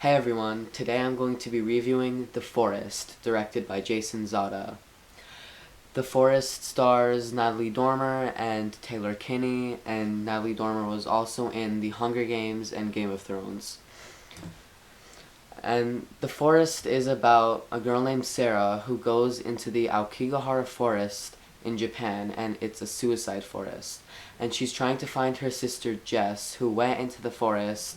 Hey everyone, today I'm going to be reviewing The Forest, directed by Jason Zada. The Forest stars Natalie Dormer and Taylor Kinney, and Natalie Dormer was also in The Hunger Games and Game of Thrones. And The Forest is about a girl named Sarah who goes into the Aokigahara forest in Japan, and it's a suicide forest. And she's trying to find her sister Jess, who went into the forest,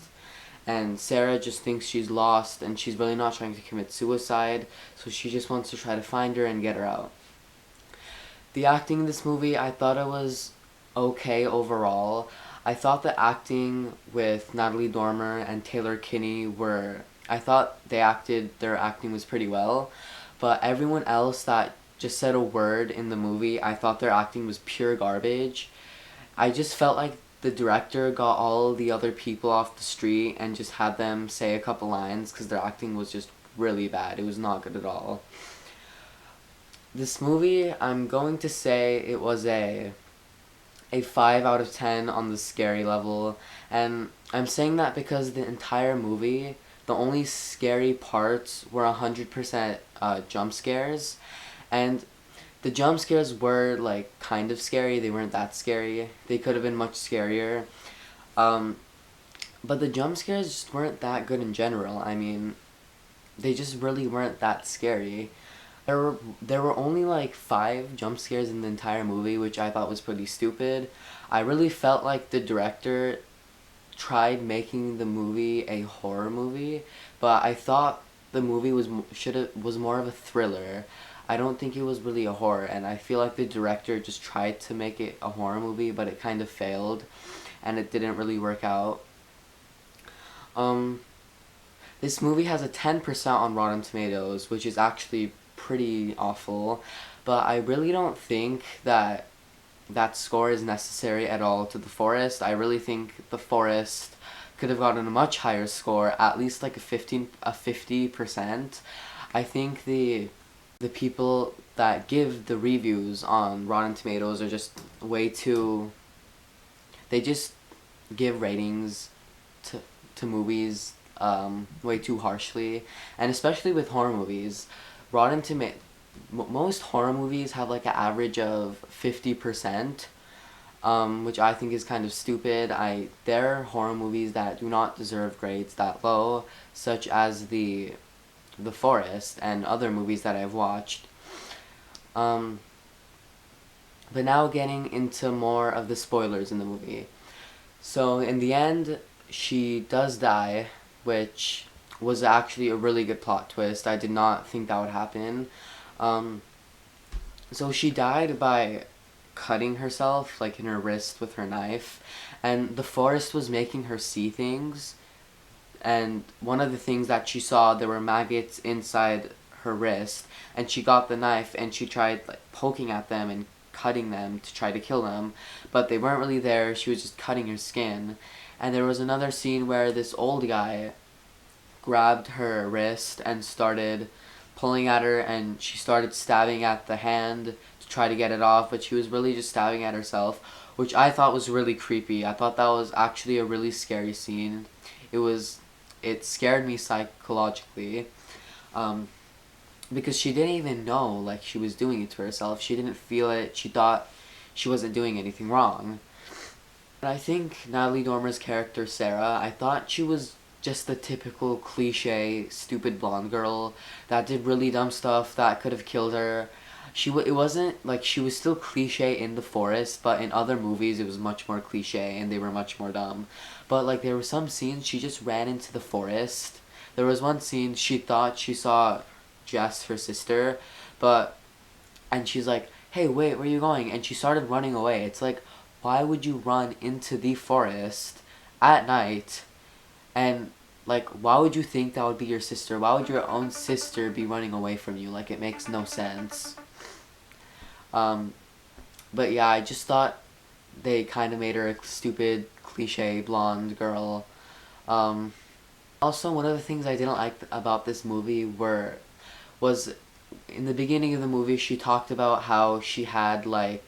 and Sarah just thinks she's lost and she's really not trying to commit suicide, so she just wants to try to find her and get her out. The acting in this movie, I thought it was okay overall. I thought the acting with Natalie Dormer and Taylor Kinney I thought their acting was pretty well, but everyone else that just said a word in the movie, I thought their acting was pure garbage. I just felt like the director got all the other people off the street and just had them say a couple lines because their acting was just really bad. It was not good at all. This movie, I'm going to say it was a 5 out of 10 on the scary level, and I'm saying that because the entire movie, the only scary parts were 100% jump scares, and the jump scares were like kind of scary. They weren't that scary. They could have been much scarier. Um, but the jump scares just weren't that good in general. I mean, they just really weren't that scary. There were only like 5 jump scares in the entire movie, which I thought was pretty stupid. I really felt like the director tried making the movie a horror movie, but I thought the movie was more of a thriller. I don't think it was really a horror, and I feel like the director just tried to make it a horror movie, but it kind of failed, and it didn't really work out. Um, this movie has a 10% on Rotten Tomatoes, which is actually pretty awful, but I really don't think that score is necessary at all to The Forest. I really think The Forest could have gotten a much higher score, at least like a 50%. I think the people that give the reviews on Rotten Tomatoes are just way too they just give ratings to movies way too harshly, and especially with horror movies. Rotten Tomato Most horror movies have like an average of 50%, which I think is kind of stupid. There are horror movies that do not deserve grades that low, such as The Forest and other movies that I've watched. Um, but now getting into more of the spoilers in the movie. So in the end, she does die, which was actually a really good plot twist. I did not think that would happen. Um, so she died by cutting herself, like in her wrist with her knife, and the forest was making her see things. And one of the things that she saw, there were maggots inside her wrist, and she got the knife and she tried like poking at them and cutting them to try to kill them, but they weren't really there. She was just cutting her skin. And there was another scene where this old guy grabbed her wrist and started pulling at her, and she started stabbing at the hand to try to get it off, but she was really just stabbing at herself, which I thought was really creepy. I thought that was actually a really scary scene. It was it scared me psychologically, um, because she didn't even know like she was doing it to herself. She didn't feel it. She thought she wasn't doing anything wrong. And I think Natalie Dormer's character Sarah, I thought she was just the typical cliche stupid blonde girl that did really dumb stuff that could have killed her. It wasn't like she was still cliche in The Forest, but in other movies it was much more cliche and they were much more dumb. But like there were some scenes she just ran into the forest. There was one scene she thought she saw Jess, her sister, but and she's like, "Hey, wait, where are you going?" And she started running away. It's like, why would you run into the forest at night? And like, why would you think that would be your sister? Why would your own sister be running away from you? Like, it makes no sense. Um, but yeah, I just thought they kind of made her a stupid, cliche blonde girl. Um, Also, one of the things I didn't like about this movie was in the beginning of the movie she talked about how she had like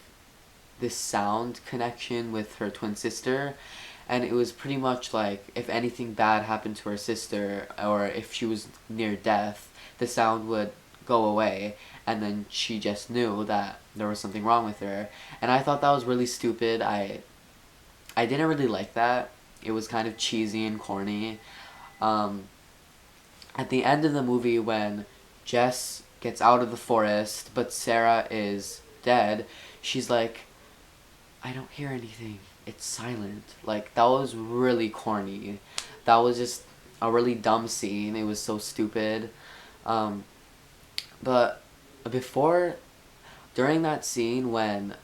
this sound connection with her twin sister, and it was pretty much like if anything bad happened to her sister or if she was near death, the sound would go away, and then she just knew that there was something wrong with her. And I thought that was really stupid. I didn't really like that. It was kind of cheesy and corny. Um, at the end of the movie, when Jess gets out of the forest but Sarah is dead, she's like, I don't hear anything. It's silent. Like, that was really corny. That was just a really dumb scene. It was so stupid. Um, but before, during that scene when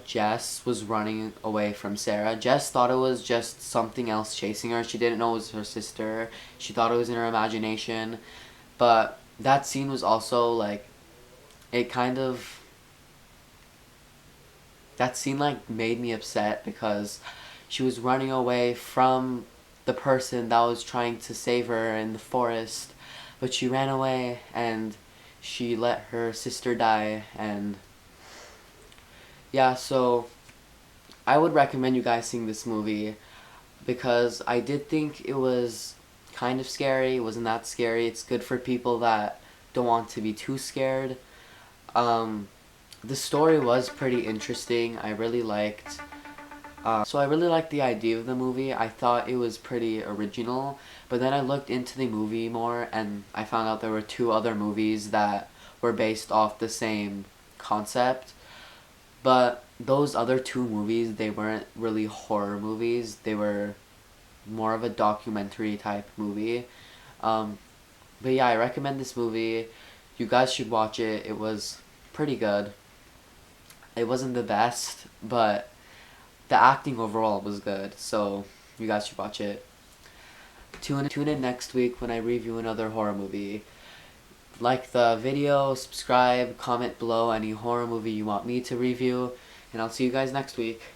Jess was running away from Sarah, Jess thought it was just something else chasing her. She didn't know it was her sister. She thought it was in her imagination. But that scene was also like, it kind of, that scene like made me upset because she was running away from the person that was trying to save her in the forest, but she ran away and she let her sister die. And yeah, so I would recommend you guys seeing this movie because I did think it was kind of scary. It wasn't that scary. It's good for people that don't want to be too scared. um the story was pretty interesting. I really liked the idea of the movie. I thought it was pretty original, but then I looked into the movie more and I found out there were two other movies that were based off the same concept. But those other two movies, they weren't really horror movies. They were more of a documentary type movie. Um, but yeah, I recommend this movie. You guys should watch it. It was pretty good. It wasn't the best, but the acting overall was good. So you guys should watch it. Tune in next week when I review another horror movie. Like the video, subscribe, comment below any horror movie you want me to review, and I'll see you guys next week.